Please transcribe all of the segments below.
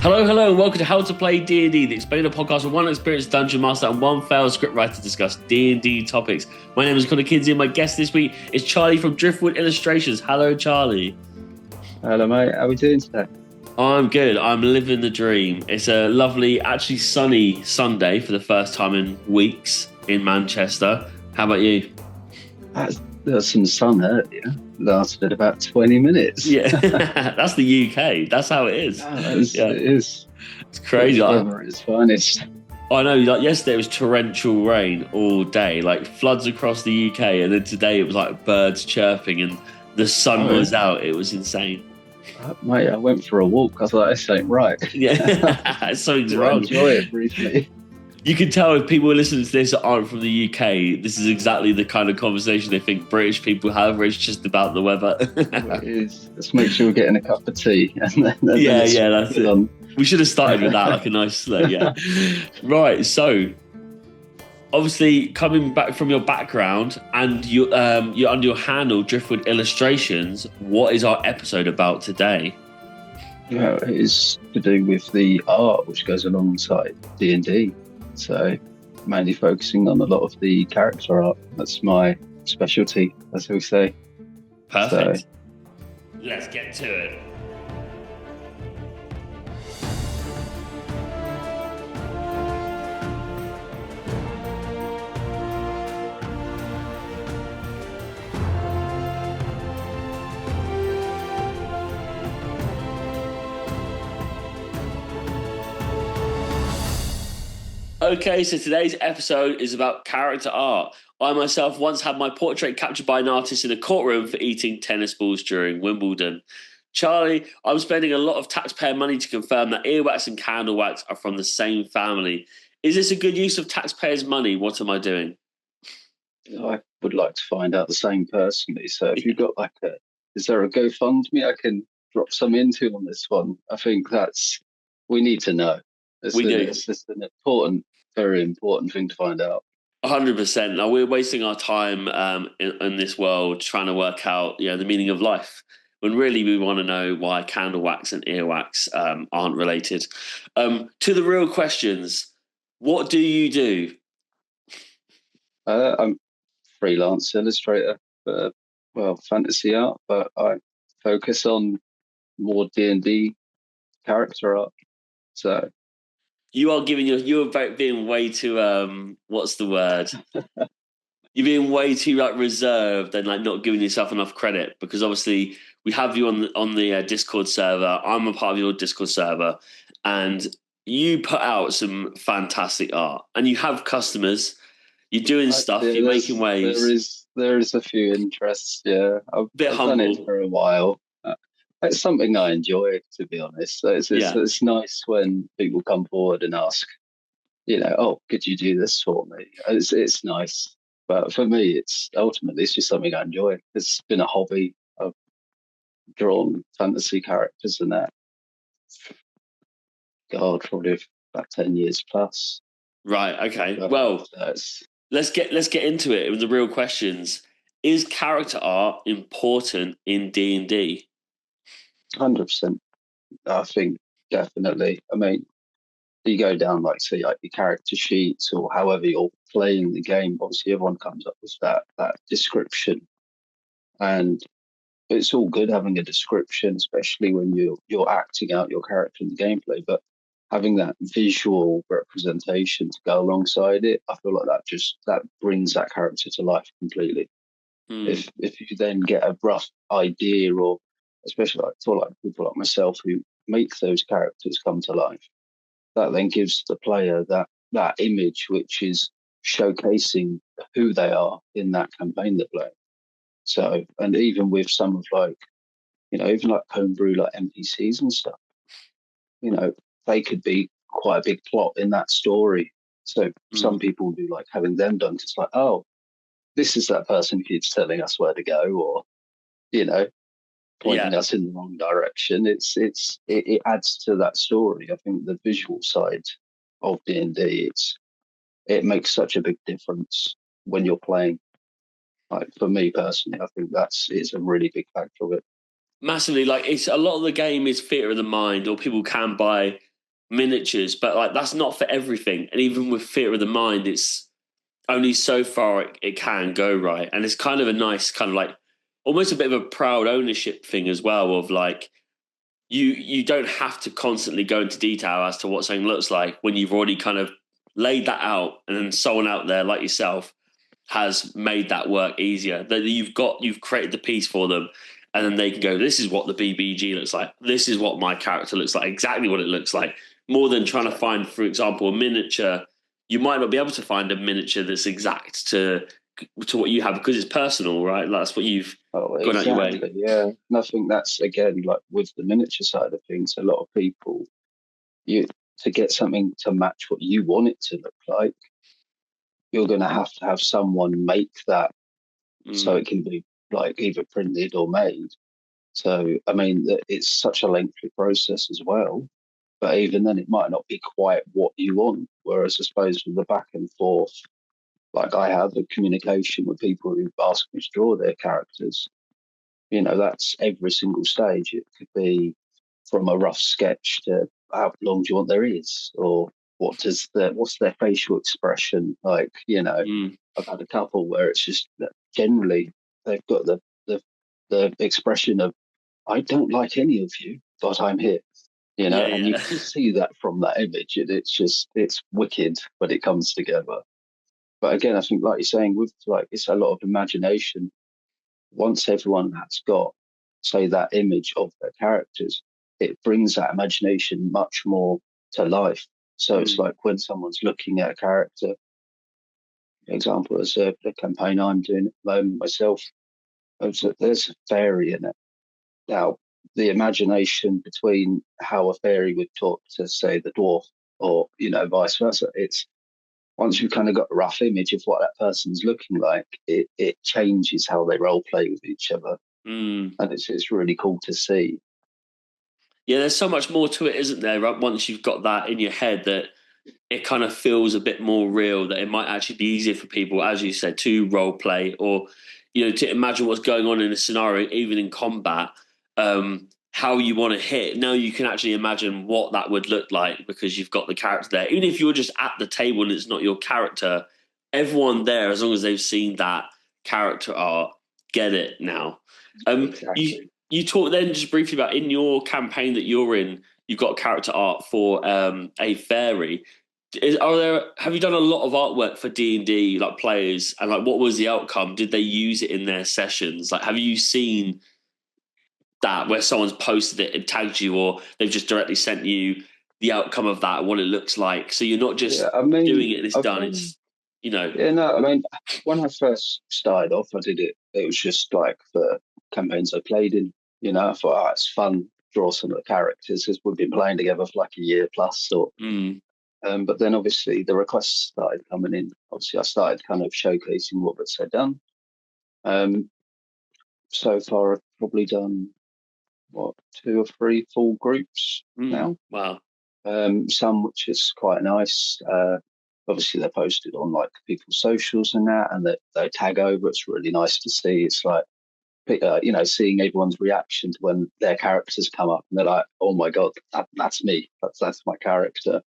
Hello, and welcome to How to Play D&D, the explainer podcast with one experienced dungeon master and one failed scriptwriter to discuss D&D topics. My name is Kinsey, and my guest this week is Charlie from Driftwood Illustrations. Hello, Charlie. Hello, mate. How are we doing today? I'm good. I'm living the dream. It's a lovely, actually sunny Sunday for the first time in weeks in Manchester. How about you? There's some sun earlier. Lasted about 20 minutes. Yeah, that's the UK. That's how it is. It is. It's crazy. It's finest. I know, like yesterday it was torrential rain all day, like floods across the UK, and then today it was like birds chirping and the sun was out. It was insane. Mate, I went for a walk. I thought, this ain't right. Yeah, something's wrong. Enjoy it briefly. You can tell if people listening to this that aren't from the UK, this is exactly the kind of conversation they think British people have, where it's just about the weather. It is. Let's make sure we're getting a cup of tea. And then that's it. On. We should have started with that, like a nice, Right, so obviously coming back from your background and you're under your handle, Driftwood Illustrations, what is our episode about today? Well, it is to do with the art which goes alongside D&D. So mainly focusing on a lot of the character art. That's my specialty, as we say. Perfect. So, let's get to it. Okay, so today's episode is about character art. I myself once had my portrait captured by an artist in a courtroom for eating tennis balls during Wimbledon. Charlie, I'm spending a lot of taxpayer money to confirm that earwax and candle wax are from the same family. Is this a good use of taxpayers' money? What am I doing? I would like to find out the same personally. So if you've got is there a GoFundMe I can drop some into on this one? I think we need to know. It's just an very important thing to find out. 100%. Now we're wasting our time in this world trying to work out, the meaning of life, when really we want to know why candle wax and earwax aren't related. To the real questions, what do you do? I'm a freelance illustrator for fantasy art, but I focus on more D&D character art. So. You're being way too what's the word? You're being way too reserved and not giving yourself enough credit, because obviously we have you on the Discord server. I'm a part of your Discord server, and you put out some fantastic art, and you have customers. You're doing stuff. You're making waves. There is a few interests. Yeah, I've done it for a while. It's something I enjoy, to be honest. So it's nice when people come forward and ask, could you do this for me? It's nice. But for me, it's just something I enjoy. It's been a hobby. I've drawn fantasy characters and that. God, probably about 10 years plus. Right. Okay. Well, let's get into it with the real questions. Is character art important in D&D? 100%. I think definitely. I mean, you go down say your character sheets or however you're playing the game. Obviously, everyone comes up with that description, and it's all good having a description, especially when you're acting out your character in the gameplay. But having that visual representation to go alongside it, I feel like that brings that character to life completely. If you then get a rough idea, or especially for people like myself who make those characters come to life, that then gives the player that image which is showcasing who they are in that campaign they're playing. So, and even with some of even homebrew NPCs and stuff, they could be quite a big plot in that story. So some people do having them done. It's this is that person who keeps telling us where to go, or pointing us in the wrong direction. It adds to that story. I think the visual side of D&D, it makes such a big difference when you're playing. For me personally, I think it's a really big factor of it. Massively. Like, it's a lot of the game is theatre of the mind, or people can buy miniatures, but like that's not for everything. And even with theatre of the mind, it's only so far it can go, right. And it's kind of a nice kind of like almost a bit of a proud ownership thing as well, of like you don't have to constantly go into detail as to what something looks like when you've already kind of laid that out, and then someone out there like yourself has made that work easier. That you've created the piece for them, and then they can go, this is what the BBG looks like, this is what my character looks like, exactly what it looks like. More than trying to find, for example, a miniature. You might not be able to find a miniature that's exact to what you have, because it's personal, right? That's what you've gone out your way. Yeah. And I think that's, again, like with the miniature side of things, a lot of people, you to get something to match what you want it to look like, you're going to have someone make that so it can be like either printed or made. So, I mean, it's such a lengthy process as well. But even then, it might not be quite what you want. Whereas I suppose with the back and forth, like I have the communication with people who ask me to draw their characters, that's every single stage. It could be from a rough sketch to how long do you want their ears, or what's their facial expression like. I've had a couple where it's just that generally they've got the expression of, I don't like any of you, but I'm here. Yeah, And you can see that from that image. It's wicked when it comes together. But again, I think, like you're saying, with like, it's a lot of imagination. Once everyone has got, say, that image of their characters, it brings that imagination much more to life. So it's like when someone's looking at a character, for example, as a campaign I'm doing at the moment myself, there's a fairy in it. Now, the imagination between how a fairy would talk to, say, the dwarf, or vice versa, it's once you've kind of got a rough image of what that person's looking like, it changes how they role play with each other, and it's really cool to see. Yeah, there's so much more to it, isn't there? Right? Once you've got that in your head, that it kind of feels a bit more real, that it might actually be easier for people, as you said, to role play, or to imagine what's going on in a scenario, even in combat, how you want to hit. Now you can actually imagine what that would look like because you've got the character there. Even if you're just at the table and it's not your character, everyone there, as long as they've seen that character art, get it now. Exactly. You talked then just briefly about, in your campaign that you're in, you've got character art for a fairy. Have you done a lot of artwork for D&D, like players, and like what was the outcome? Did they use it in their sessions? Like, have you seen that where someone's posted it and tagged you, or they've just directly sent you the outcome of that, what it looks like? So you're not just doing it and it's done. It's Yeah, no, I mean, when I first started off, I did it. It was just like for campaigns I played in. I thought, it's fun, draw some of the characters, because we've been playing together for like a year plus. But then obviously the requests started coming in. Obviously, I started kind of showcasing what they'd done. So far, I've probably done, 2 or 3 full groups now. Wow. Some which is quite nice. Obviously, they're posted on like people's socials and that, and they tag over. It's really nice to see. It's like, seeing everyone's reaction to when their characters come up, and they're like, "Oh my god, that's me. That's my character."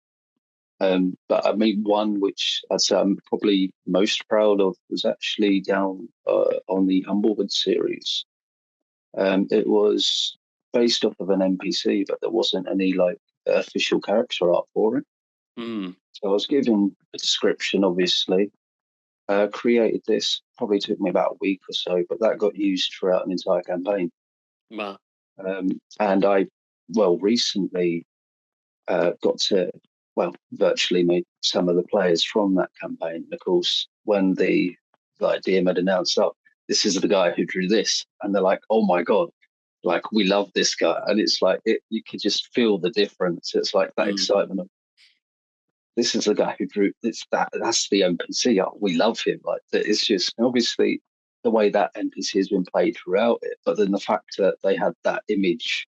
But I mean, one which I'd say I'm probably most proud of was actually down on the Humblewood series. It was based off of an NPC, but there wasn't any like official character art for it. So I was given a description, obviously. Created this, probably took me about a week or so, but that got used throughout an entire campaign. Wow. And I, recently got to, virtually meet some of the players from that campaign. Of course, when the DM had announced, this is the guy who drew this, and they're like, oh my god, like, we love this guy. And it's like, you could just feel the difference. It's like that excitement of, this is the guy who drew this, that's the NPC. Oh, we love him. Like, it's just obviously the way that NPC has been played throughout it, but then the fact that they had that image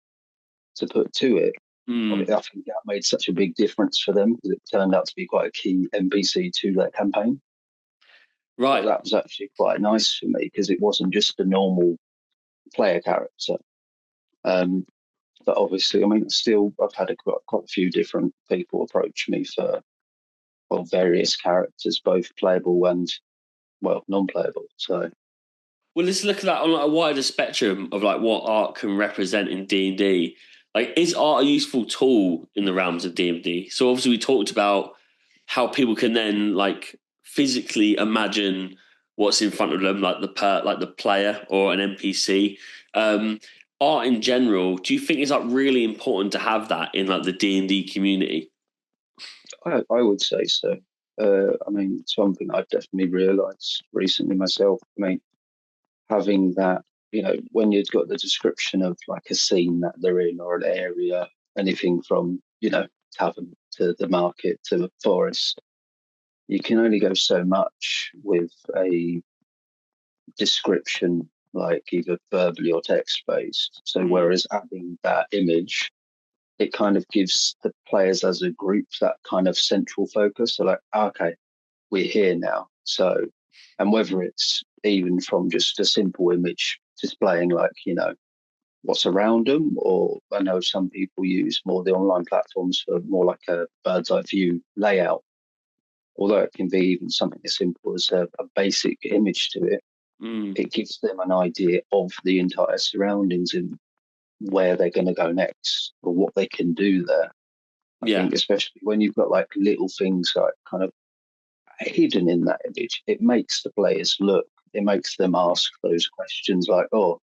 to put to it, I think that made such a big difference for them, because it turned out to be quite a key NPC to their campaign. Right. So that was actually quite nice for me, because it wasn't just a normal player character. But obviously, I mean, still, I've had quite a few different people approach me for, well, various characters, both playable and, well, non-playable. So, Well, let's look at that on like a wider spectrum of like what art can represent in D&D. Like, is art a useful tool in the realms of D&D? So obviously we talked about how people can then like physically imagine what's in front of them, like the player or an NPC. Um, Art in general, do you think it's like really important to have that in like the D&D community? I would say so. I mean, something I've definitely realised recently myself. I mean, having that, when you've got the description of like a scene that they're in or an area, anything from, tavern to the market to the forest, you can only go so much with a description, like either verbally or text based. So, whereas adding that image, it kind of gives the players as a group that kind of central focus. So, like, okay, we're here now. So, and whether it's even from just a simple image displaying, like, what's around them, or I know some people use more the online platforms for more like a bird's eye view layout, although it can be even something as simple as a basic image to it. Mm. It gives them an idea of the entire surroundings and where they're going to go next or what they can do there. I Yeah. think especially when you've got like little things like kind of hidden in that image, it makes the players look, it makes them ask those questions like, oh,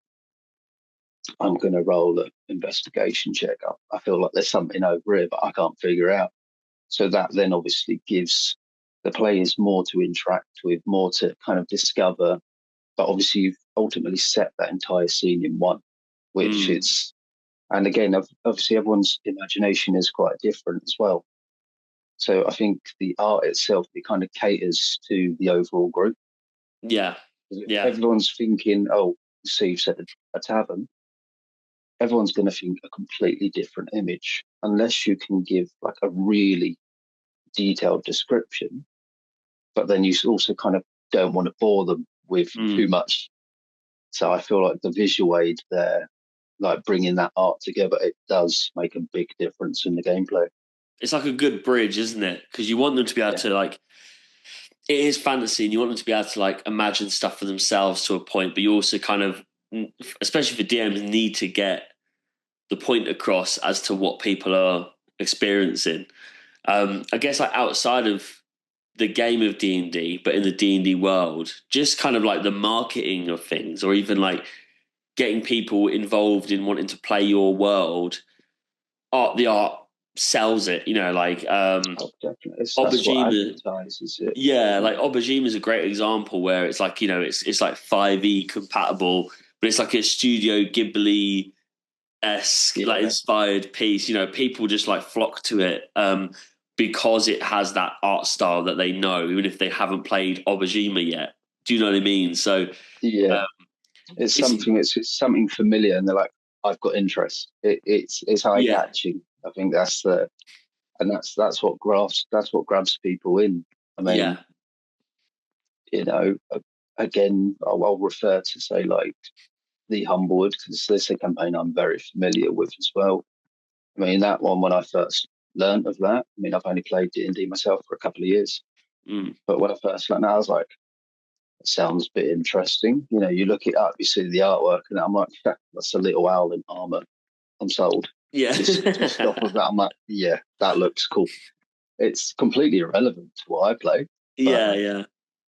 I'm going to roll an investigation check. I feel like there's something over here, but I can't figure out. So that then obviously gives the players more to interact with, more to kind of discover. But obviously, you've ultimately set that entire scene in one, which Mm. it's, and again, obviously, everyone's imagination is quite different as well. So I think the art itself, it kind of caters to the overall group. Yeah. If Yeah. everyone's thinking, oh, so you've said a tavern, everyone's going to think a completely different image unless you can give like a really detailed description. But then you also kind of don't want to bore them with too Mm. much. So I feel like the visual aid there, like bringing that art together, it does make a big difference in the gameplay. It's like a good bridge, isn't it? Because you want them to be able Yeah, to like, it is fantasy and you want them to be able to like imagine stuff for themselves to a point, but you also kind of, especially for DMs, need to get the point across as to what people are experiencing. I guess like outside of the game of D&D, but in the D&D world, just kind of like the marketing of things, or even like getting people involved in wanting to play your world. The art sells it, like oh, definitely. That's what Aubergine. advertises it. Yeah, like Aubergine is a great example where it's like, it's like 5e compatible, but it's like a Studio Ghibli esque like Yeah, inspired piece. People just like flock to it because it has that art style that they know, even if they haven't played Aubergine yet. Do you know what I mean? So yeah. um, It's it's something. It's something familiar, and they're like, "I've got interest." It's eye yeah, catching. I think that's what grabs people in. I mean, yeah, you know, again, I'll refer to say like the Humblewood because this is a campaign I'm very familiar with as well. I mean, that one when I first learned of that. I mean, I've only played D&D myself for a couple of years, mm, but when I first learned that, I was like, it sounds a bit interesting. You look it up, you see the artwork, and I'm like, that's a little owl in armor. I'm sold. yeah, Just off of that, I'm like, yeah, that looks cool. It's completely irrelevant to what I play, but yeah, yeah,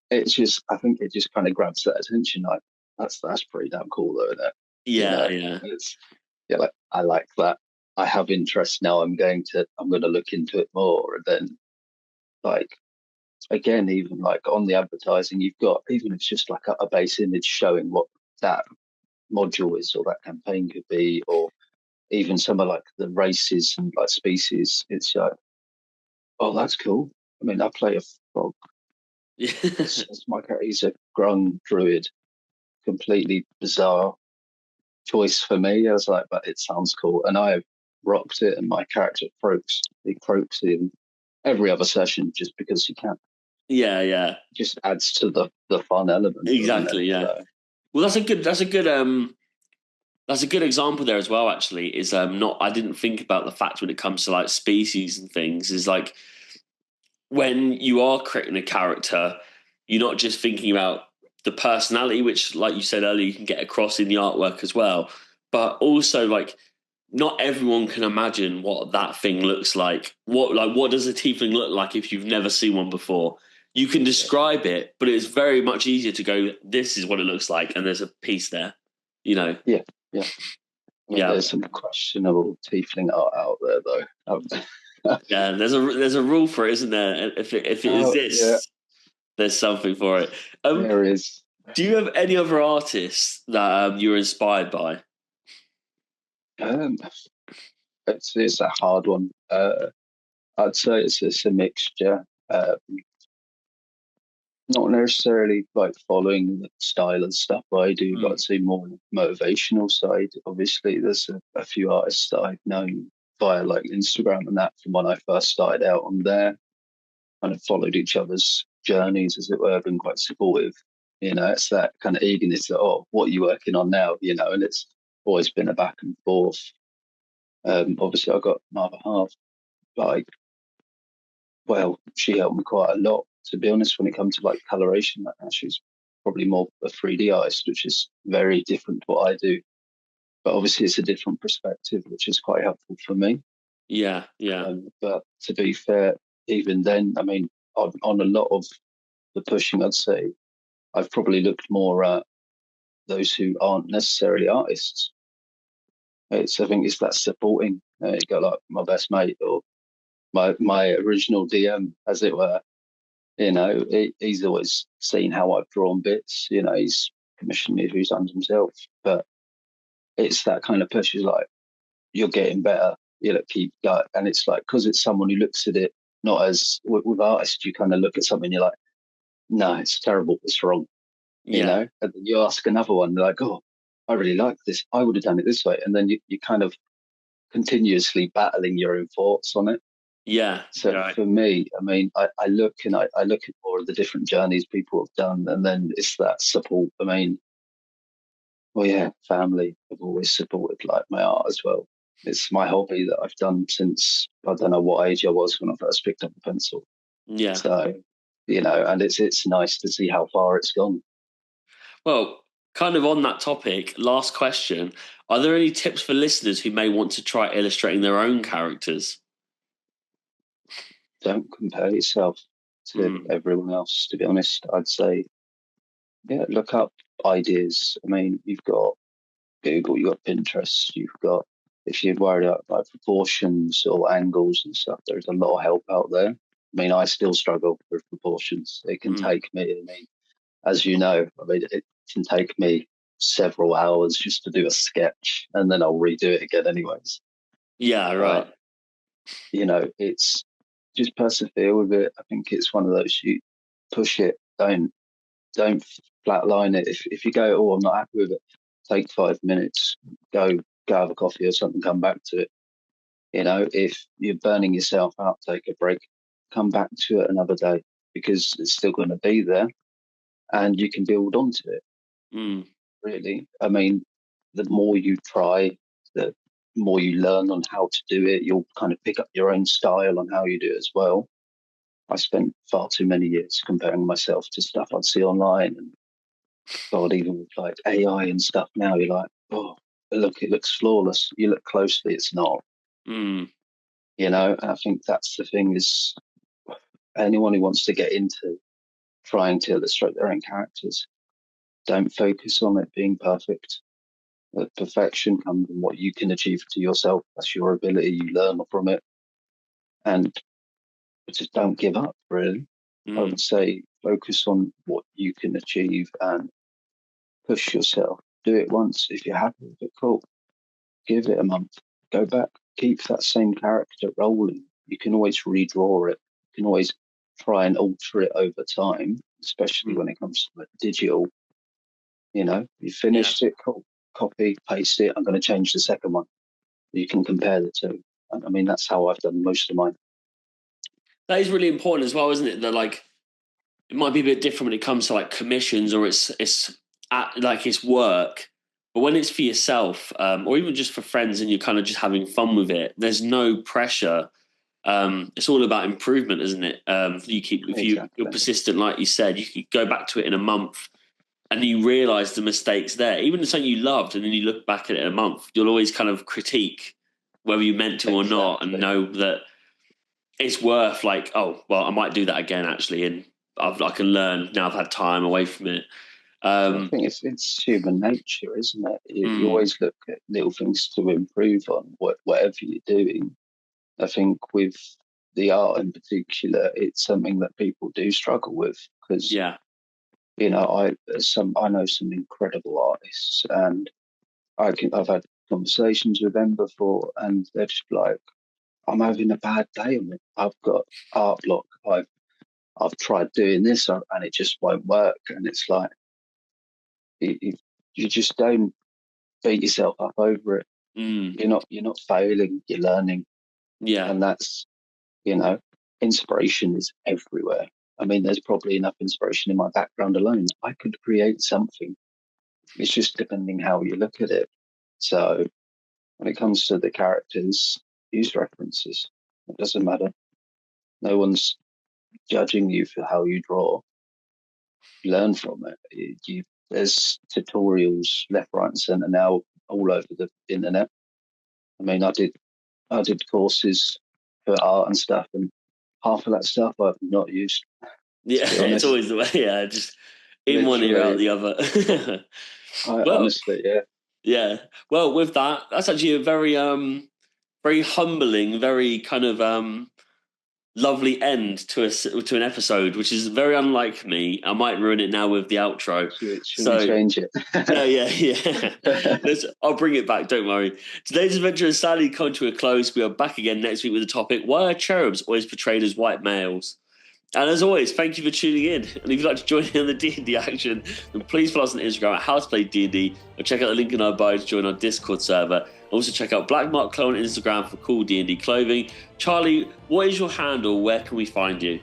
it's just, I think it just kind of grabs that attention. Like, that's pretty damn cool, though, isn't it? yeah, yeah, It's yeah, like I like that. I have interest now. I'm going to look into it more, and then like again, even like on the advertising, you've got even if it's just like a base image showing what that module is or that campaign could be, or even some of like the races and like species. It's like, oh, that's cool. I mean, I play a frog. yeah, It's my character. He's a grung druid. Completely bizarre choice for me. I was like, but it sounds cool, and I rocked it. And my character croaks. He croaks in every other session just because he can. yeah, yeah. Just adds to the fun element, doesn't it? Exactly, yeah. So Well, that's a good That's a good example there as well. Actually, is not. I didn't think about the fact when it comes to like species and things. Is like when you are creating a character, you're not just thinking about the personality, which, like you said earlier, you can get across in the artwork as well, but also like not everyone can imagine what that thing looks like. What does a tiefling look like if you've never seen one before? You can describe it, but it's very much easier to go, this is what it looks like, and there's a piece there, you know. Yeah, yeah. I mean, Yeah. there's some questionable tiefling art out there, though. Yeah, there's a rule for it, isn't there? If it Oh, yeah, exists, there's something for it. there is. Do you have any other artists that you're inspired by? Um, it's a hard one. I'd say it's a mixture. Not necessarily like following the style and stuff I do, but Mm. I'd say more motivational side. Obviously, there's a few artists that I've known via like Instagram and that from when I first started out on there. Kind of followed each other's journeys, as it were, been quite supportive. You know, it's that kind of eagerness that, oh, what are you working on now? You know, and it's always been a back and forth. Obviously, I got my other half, like, well, she helped me quite a lot, to be honest, when it comes to like coloration. Like, she's probably more a 3D artist, which is very different to what I do. But obviously, it's a different perspective, which is quite helpful for me. Yeah, yeah, But to be fair, even then, I mean, on a lot of the pushing, I'd say I've probably looked more at those who aren't necessarily artists. I think it's that supporting. You got like my best mate or my original DM, as it were. You know, he's always seen how I've drawn bits. You know, he's commissioned me a few times himself. But it's that kind of push. Is like you're getting better. You know, keep going. And it's like because it's someone who looks at it not as with artists. You kind of look at something. You're like, no, it's terrible. It's wrong. You yeah, know, and then you ask another one, they're like, oh, I really like this. I would have done it this way. And then you kind of continuously battling your own thoughts on it. yeah. So Right. for me, I mean, I look and I look at more of the different journeys people have done, and then it's that support. I mean, well, yeah, family have always supported like my art as well. It's my hobby that I've done since I don't know what age I was when I first picked up a pencil. Yeah. So, you know, and it's nice to see how far it's gone. Well, kind of on that topic, last question. Are there any tips for listeners who may want to try illustrating their own characters? Don't compare yourself to Mm. everyone else. To be honest, I'd say, yeah, look up ideas. I mean, you've got Google, you've got Pinterest, you've got, if you're worried about like proportions or angles and stuff, there's a lot of help out there. I mean, I still struggle with proportions. It can Mm. take me, I mean, as you know, I mean, it can take me several hours just to do a sketch and then I'll redo it again anyways. Yeah, right. But, you know, it's just persevere with it. I think it's one of those you push it, don't flatline it. If you go, oh, I'm not happy with it, take 5 minutes, go have a coffee or something, come back to it. You know, if you're burning yourself out, take a break, come back to it another day because it's still going to be there and you can build onto it. Mm. Really, I mean, the more you try, the more you learn on how to do it. You'll kind of pick up your own style on how you do it as well. I spent far too many years comparing myself to stuff I'd see online and God, even with like AI and stuff now, you're like, oh, look, it looks flawless. You look closely, it's not. Mm. You know, and I think that's the thing is anyone who wants to get into trying to illustrate their own characters, don't focus on it being perfect. The perfection comes from what you can achieve to yourself. That's your ability. You learn from it, and just don't give up. Really, I Mm. would say focus on what you can achieve and push yourself. Do it once. If you're happy with it, cool. Give it a month, go back, keep that same character rolling. You can always redraw it. You can always try and alter it over time, especially Mm. when it comes to like digital. You know, you Yeah. finished it, cool, copy, paste it. I'm going to change the second one. You can compare the two. And I mean, that's how I've done most of mine. That is really important as well, isn't it? That like it might be a bit different when it comes to like commissions or it's like it's work. But when it's for yourself, or even just for friends, and you're kind of just having fun with it, there's no pressure. It's all about improvement, isn't it? You're persistent, like you said, you could go back to it in a month, and you realise the mistakes there. Even something you loved, and then you look back at it in a month, you'll always kind of critique whether you meant to or not, and know that it's worth like, oh, well, I might do that again actually, and I can learn now. I've had time away from it. I think it's human nature, isn't it? You always look at little things to improve on whatever you're doing. I think with the art in particular, it's something that people do struggle with because, you know, I know some incredible artists, and I've had conversations with them before, and they're just like, I'm having a bad day on it. I've got art block. I've tried doing this and it just won't work. And it's like, you just don't beat yourself up over it. You're not failing, you're learning. Yeah. And that's, you know, inspiration is everywhere. I mean, there's probably enough inspiration in my background alone. I could create something. It's just depending how you look at it. So when it comes to the characters, use references. It doesn't matter. No one's judging you for how you draw. Learn from it. There's tutorials left, right, and centre now all over the internet. I mean, I did courses for art and stuff, and half of that stuff I've not used. Yeah, it's always the way. Yeah, just in one ear out the other. Honestly, yeah. Yeah. Well, with that, that's actually a very very humbling, very kind of lovely end to an episode, which is very unlike me. I might ruin it now with the outro. Should we change it? Yeah. I'll bring it back, don't worry. Today's adventure has sadly come to a close. We are back again next week with the topic, why are cherubs always portrayed as white males? And as always, thank you for tuning in. And if you'd like to join in on the D&D action, then please follow us on Instagram at HowToPlayD&D, or check out the link in our bio to join our Discord server. Also check out Black Mark Clone on Instagram for cool D&D clothing. Charlie, what is your handle? Where can we find you?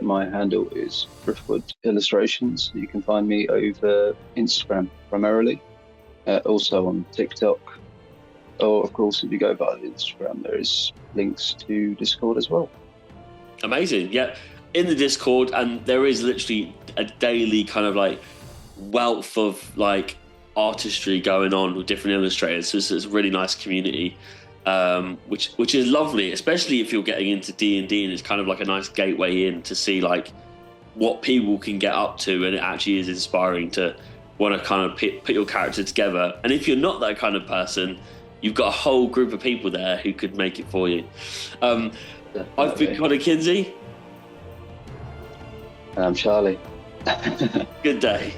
My handle is Driftwood Illustrations. You can find me over Instagram primarily, also on TikTok. Or, of course, if you go via Instagram, there is links to Discord as well. Amazing. Yeah, in the Discord, and there is literally a daily kind of like wealth of like artistry going on with different illustrators. So it's a really nice community, which is lovely, especially if you're getting into D&D, and it's kind of like a nice gateway in to see like what people can get up to, and it actually is inspiring to want to kind of put your character together. And if you're not that kind of person, you've got a whole group of people there who could make it for you. I've been Connor Kinsey. And I'm Charlie. Good day.